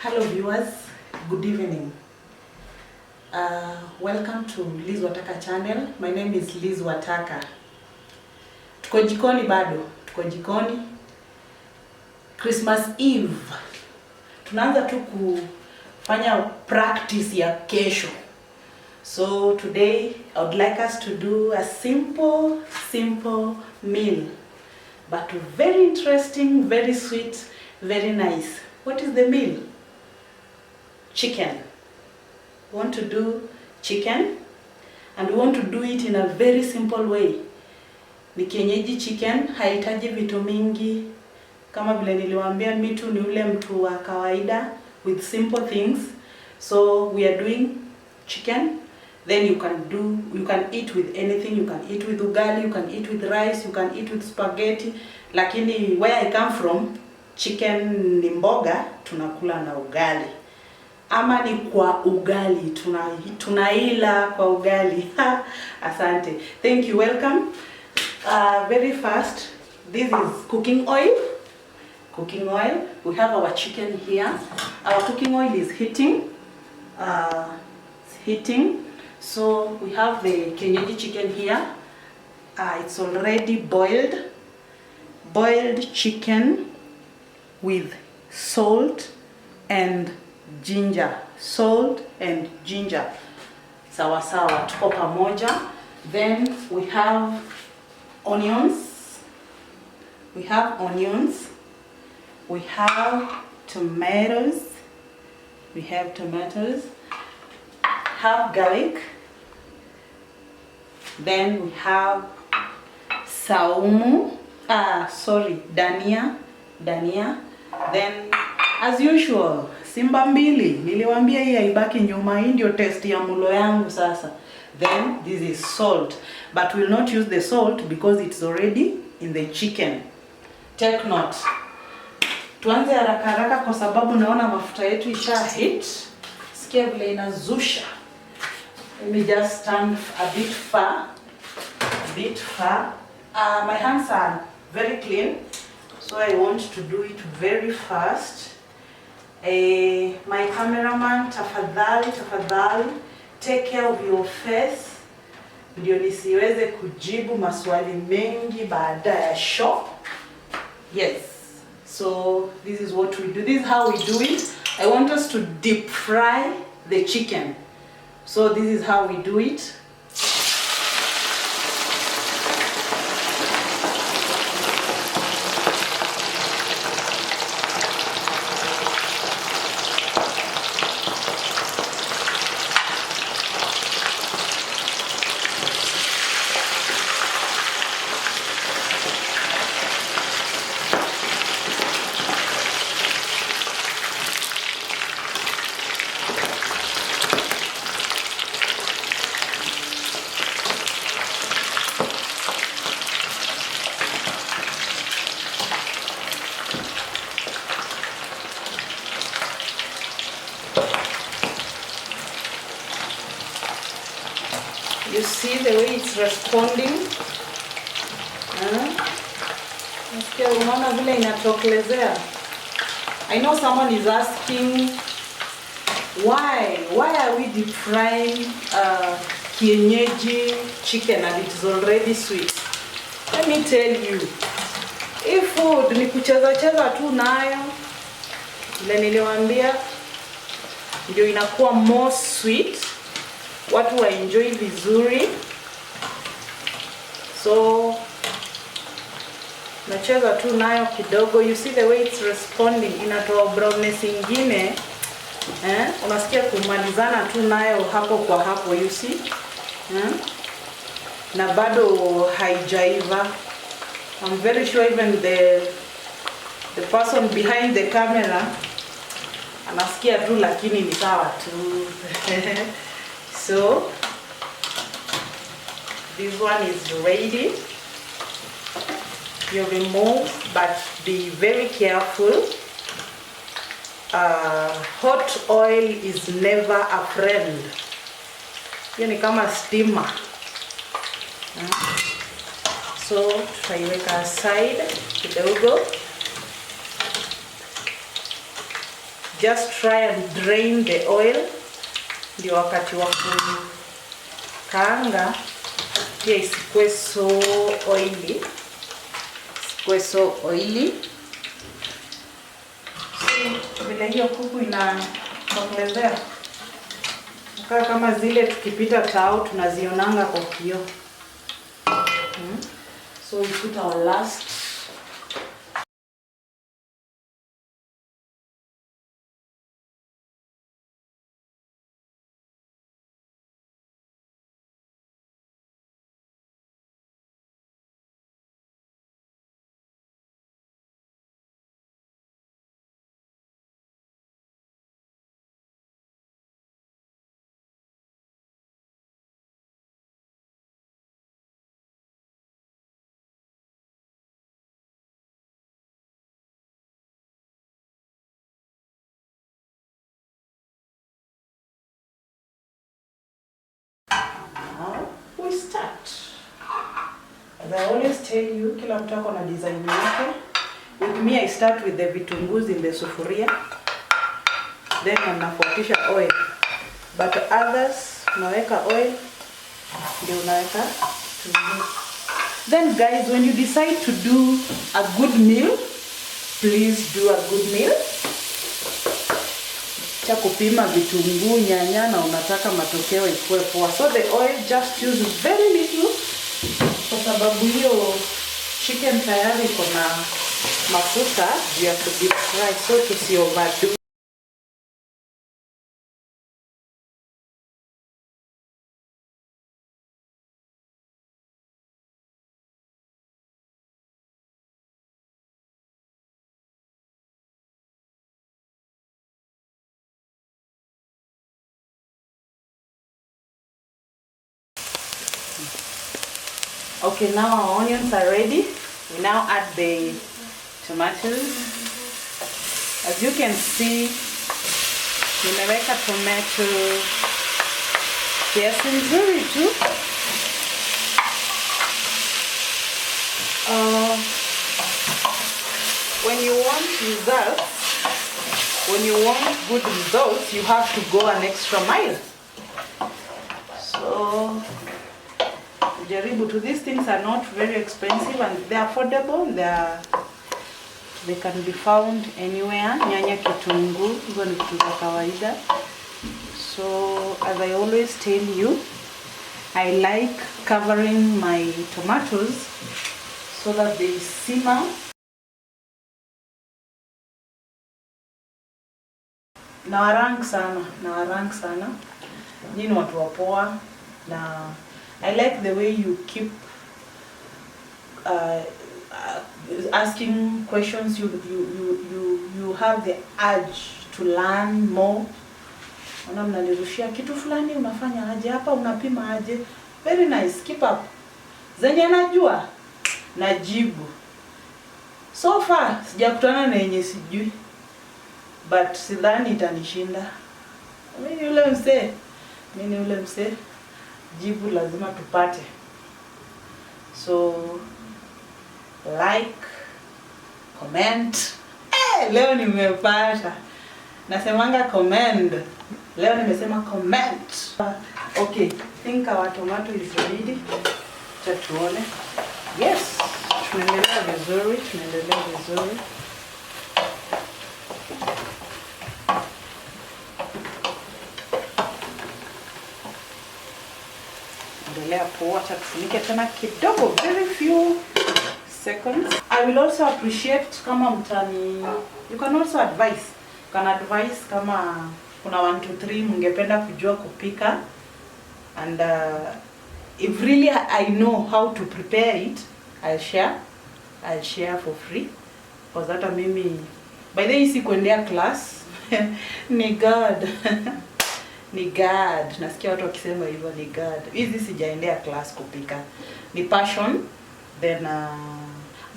Hello viewers, good evening. Welcome to Liz Wataka channel. My name is Liz Wataka. Tuko jikoni bado, tuko jikoni. Christmas Eve. Tunaanza tu kufanya practice ya kesho. So today I would like us to do a simple meal. But very interesting, very sweet, very nice. What is the meal? Chicken. We want to do chicken and we want to do it in a very simple way. Ni kienyeji chicken, haitaji vitu mingi. Kama vile niliwaambia mitu ni ule mtu wa kawaida with simple things. So we are doing chicken. Then you can eat with anything. You can eat with ugali, you can eat with rice, you can eat with spaghetti. Lakini where I come from, chicken ni mboga, tunakula na ugali. Ama ni kwa ugali, tunaila kwa ugali. Asante. Thank you, welcome. Very fast, this is cooking oil. Cooking oil. We have our chicken here. Our cooking oil is heating. It's heating. So we have the Kienyeji chicken here. It's already boiled. Boiled chicken with salt and ginger. Salt and ginger. Sawa sawa, tuko pamoja. Then we have onions. We have onions. We have tomatoes. We have tomatoes. Have garlic. Then we have saumu. Dania. Then as usual, simba mbili. Niliwaambia hii haibaki nyuma, hii ndio test ya mulo yangu sasa. Then this is salt, but we'll not use the salt because it's already in the chicken. Take note. Tuanze haraka haraka kwa sababu naona mafuta yetu isha hit. Sikia vile inazusha. Let me just stand a bit far. My hands are very clean, so I want to do it very fast. My cameraman, tafadhali, take care of your face. Ndio nisiweze kujibu maswali mengi baada ya show. Yes. So this is what we do. This is how we do it. I want us to deep fry the chicken. So this is how we do it. You see the way it's responding? Nasikia unaona vile inatokelezea. I know someone is asking why are we deep frying kienyeji chicken and it is already sweet? Let me tell you, if food ni kucheza tu nayo, ile niliwaambia ndio inakuwa more sweet. Watu wa enjoy vizuri. So nacheza tu nayo kidogo. You see the way it's responding, inatoa brownness ingine. Unasikia kumalizana tu nayo hapo kwa hapo, you see? Na bado haijaiva. I'm very sure even the person behind the camera anasikia tu lakini ni sawa tu. So this one is ready. You remove, but be very careful. Hot oil is never a friend. Hiyo ni kama steamer. So tutaiweka aside kidogo. just try and drain the oil, ndio wakati wa kukaanga pia isikuwe so oily. Vile hiyo kuku inaongezea kama zile tukipita tao tunazionanga kwa kioo. So we put our last. We start. As I always tell you, kila mtu ako na design yake. With me, I start with the vitungus in the sufuria. Then nafuatisha oil. But others, unaweka oil, ndio unaweka vitunguu. Then guys, when you decide to do a good meal, please do a good meal. Cha kupima vitunguu, nyanya na unataka matokeo ikuwe poa. So the oil just use very little kwa sababu hiyo chicken tayari iko na mafuta ya to deep fry, so tusi overdo. Okay, now our onions are ready. We now add the tomatoes. As you can see, nimeweka tomato kiasi nzuri tu. When you want good results, you have to go an extra mile. So jaribu to. These things are not very expensive and they are affordable. They can be found anywhere. Nyanya, kitunguu, hizo ni vitu za kawaida. So as I always tell you, I like covering my tomatoes so that they simmer. Na warang sana. Nyinyi watu wapoa na I like the way you keep asking questions. You have the urge to learn more. Mnanirushia kitu fulani unafanya aje hapa, unapima aje. Very nice, keep up. Zenye najua najibu. So far sijakutana na yenye sijui, but sidhani itanishinda. Mimi ule mse jibu lazima tupate. So like, comment. Leo nimepata. Nasemanga comment. Leo nimesema comment. Okay, think our tomato is ready. Tuone. Yes, tunaendelea vizuri. Endelea poa, tufunike tena kidogo, very few seconds. I will also appreciate kama you can also advise. You can advise kama kuna 1 2 3 mngependa kujua kupika, and if really I know how to prepare it, I'll share for free. Because hata mimi by the way sikuendea class. Ni God. Ni God. Nasikia watu wakisema hivyo, ni God. Hizi sijaendea class kupika. Ni passion. Then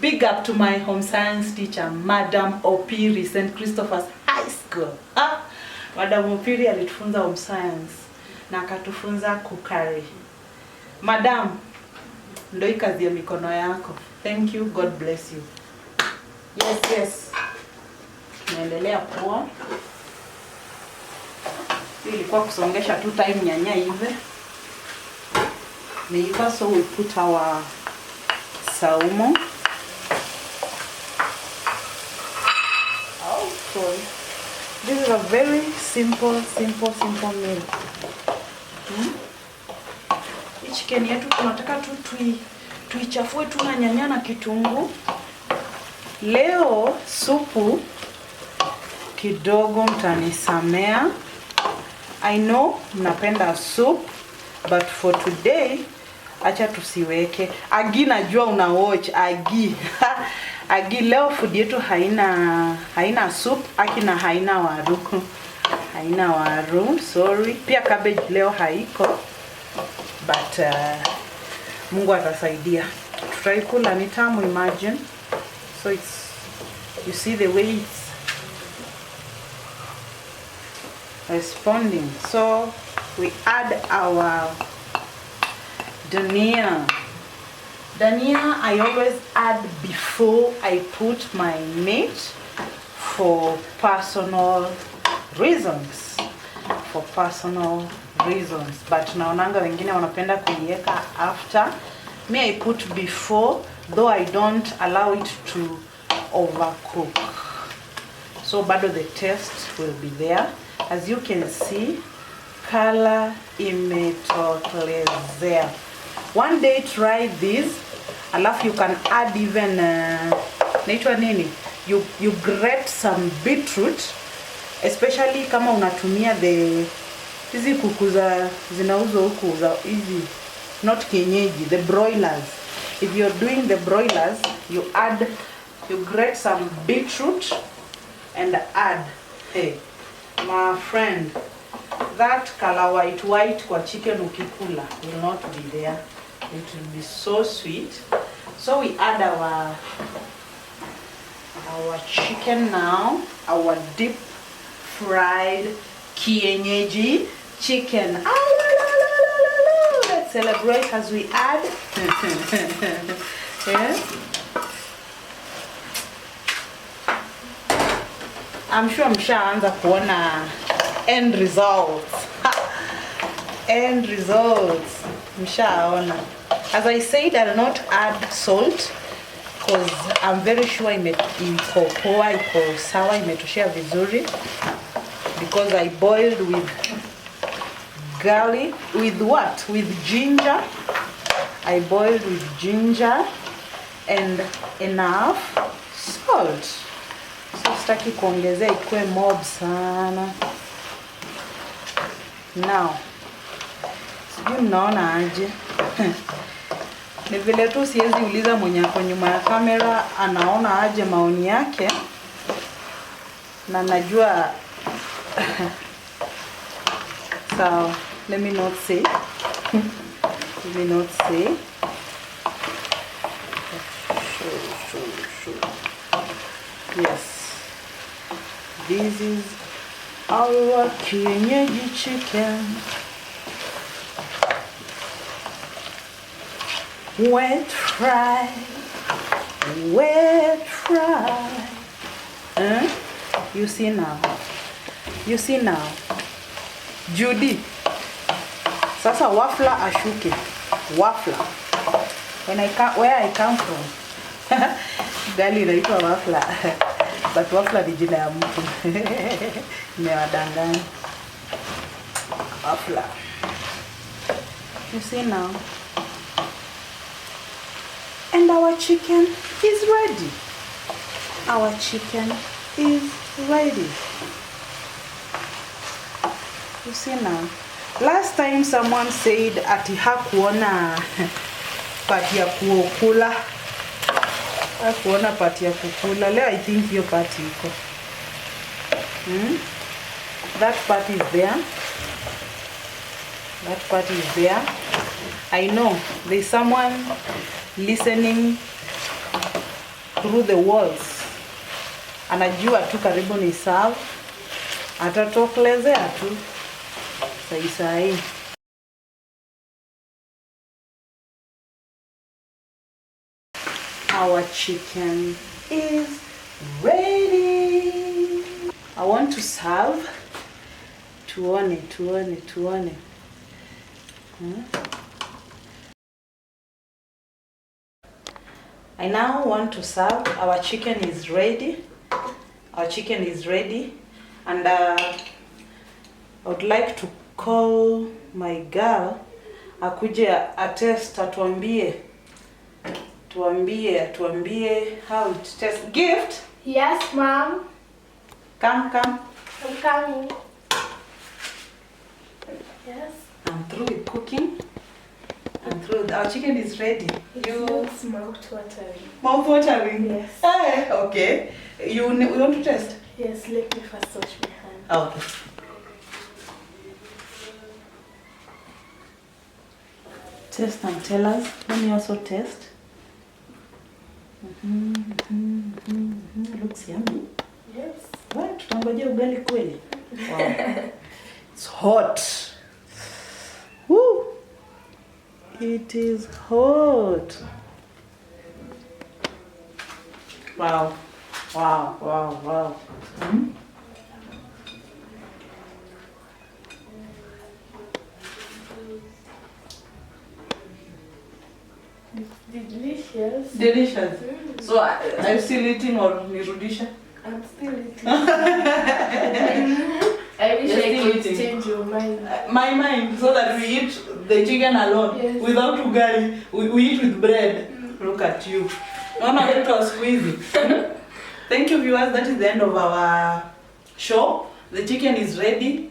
big up to my home science teacher, Madam Opiri, St. Christopher's High School. Madam Opiri alitufunza home science na akatufunza kukari. Madam, ndio hii kazi ya mikono yako. Thank you, God bless you. Yes. Naendelea poa. Ilikuwa kusongesha tu time nyanya hivi. Meiva, so we put our saumo. Oh, sorry. This is a very simple meal. Hii chicken yetu tunataka tu tuichafue tu na nyanya na kitunguu. Leo supu kidogo mtanisamea. I know mnapenda soup, but for today acha tusiweke. Agi najua una watch Agi. Agi, leo food yetu haina soup, akina haina waru. Haina waru, sorry. Pia cabbage leo haiko. But Mungu atasaidia. Tutaikula ni tamu, imagine. So it's, you see the way it's responding. So we add our dhania. Dhania I always add before I put my meat for personal reasons. But naonanga wengine wanapenda kuiweka after. Me, I put before, though I don't allow it to overcook. So bado the taste will be there. As you can see, color imetokelezea. One day try this. Alafu you can add even naitwa nini? You grate some beetroot, especially kama unatumia hizi kuku zinauzwa huku hizi, not kienyeji, the broilers. If you're doing the broilers, you grate some beetroot and add. Hey, my friend, that color white kwa chicken ukikula will not be there. It will be so sweet. So we add our chicken now, our deep fried kienyeji chicken. Let's celebrate as we add. Yeah. I'm sure mshaanza kuona end results. End results. Mshaona. As I said, I'll not add salt because I'm very sure iko poa, iko sawa, imetoshea vizuri. Because I boiled with garlic, with what? With ginger. I boiled with ginger and enough salt. So sitaki kuongezea ikuwe mob sana. Now, sijui mnaona aje. Ni vile tu siwezi uliza mwenye ako nyuma ya kamera anaona aje maoni yake. Na najua so let me not say. Yes, this is our Kienyeji chicken. Wet fry. You see now. Judy. Sasa wafla ashuke. Wafla. Where I come from. Gali inaitwa wafla. But wafla ni jina ya mtu. Nimewadanganya. Wafla. You see now. And our chicken is ready. You see now. Last time someone said ati hakuona pati ya kukula. Hakuona pati ya kukula. Leo I think hiyo pati iko. That part is there. I know there's someone listening through the walls. Anajua tu karibu ni serve. Atatokelezea tu. Sai. Our chicken is ready. I want to serve tuone. I now want to serve. Our chicken is ready. And I would like to call my girl akuje attest, atuambie how it tastes. Gift? Yes, Mom. Come. I'm coming. Yes. I'm through with cooking. Our chicken is ready. It looks mouth-watering. Mouth-watering? Yes. Hey, okay. You want to test? Yes, let me first wash my hand. Okay. Test and tell us. Let me also test. Looks yummy. Yes. What? Tutangojea ugali kweli? Wow. It's hot. Woo! It is hot. Wow. It's delicious. Delicious. So are you still eating or nirudisha? I'm still eating. I wish You're I still could eating? change your mind. My mind, so that we eat the chicken alone. Yes. Without ugali. We eat with bread. Look at you. Mama, let us squeeze. Thank you, viewers. That is the end of our show. The chicken is ready.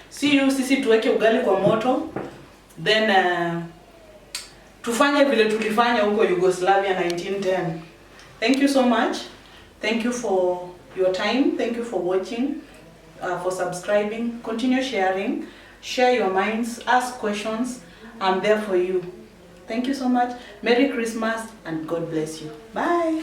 See you. Sisi tuweke ugali kwa moto. Then tufanye vile tulifanya huko Yugoslavia 1910. Thank you so much. Thank you for your time. Thank you for watching. For subscribing. Continue sharing. Share your minds. Ask questions. I'm there for you. Thank you so much. Merry Christmas and God bless you. Bye.